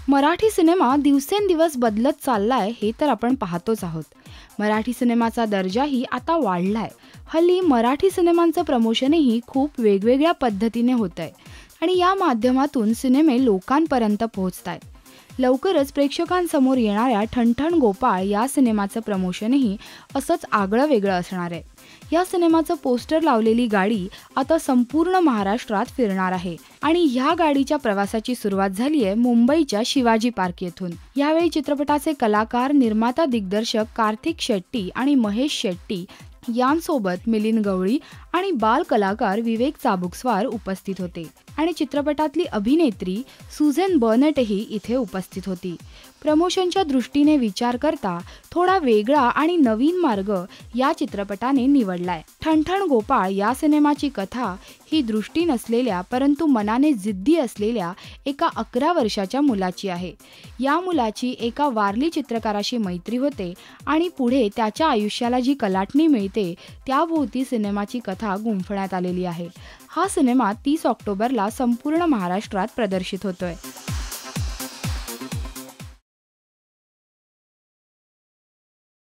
Marathi cinema दिवसेंदिवस बदलत चाललाय हे तर आपण पाहतोच आहोत. मराठी सिनेमाचा दर्जाही आता वाढलाय. हल्ली मराठी सिनेमांचं प्रमोशनही खूप वेगवेगळ्या पद्धतीने होतंय आणि या माध्यमातून सिनेमे लोकांपर्यंत पोहोचतायत. लवकरच प्रेक्षकांसमोर येणाऱ्या ठणठण गोपाळ या सिनेमाचं प्रमोशनही असंच आगळं वेगळं असणार आहे. या सिनेमाचं पोस्टर लावलेली गाडी आता संपूर्ण महाराष्ट्रात फिरणार आहे आणि ह्या गाडीच्या प्रवासाची सुरुवात झाली आहे मुंबईच्या शिवाजी पार्क येथून. यावेळी चित्रपटाचे कलाकार, निर्माता, दिग्दर्शक कार्तिक शेट्टी आणि महेश शेट्टी यांसोबत मिलिंद गवळी आणि बाल कलाकार विवेक चाबुकस्वार उपस्थित होते आणि चित्रपटातली अभिनेत्री सुझेन बर्नेटही इथे उपस्थित होती. प्रमोशनच्या दृष्टीने विचार करता थोडा वेगळा आणि नवीन मार्ग या चित्रपटाने निवडलाय. ठणठण गोपाळ या सिनेमाची कथा ही दृष्टी नसलेल्या परंतु मनाने जिद्दी असलेल्या एका 11 वर्षाच्या मुलाची आहे. या मुलाची एका वारली चित्रकाराशी मैत्री होते आणि पुढे त्याच्या आयुष्याला जी कलाटणी मिळते त्याभोवती सिनेमाची कथा गुंफण्यात आलेली आहे. हा सिनेमा 30 ऑक्टोबरला संपूर्ण महाराष्ट्रात प्रदर्शित होतोय.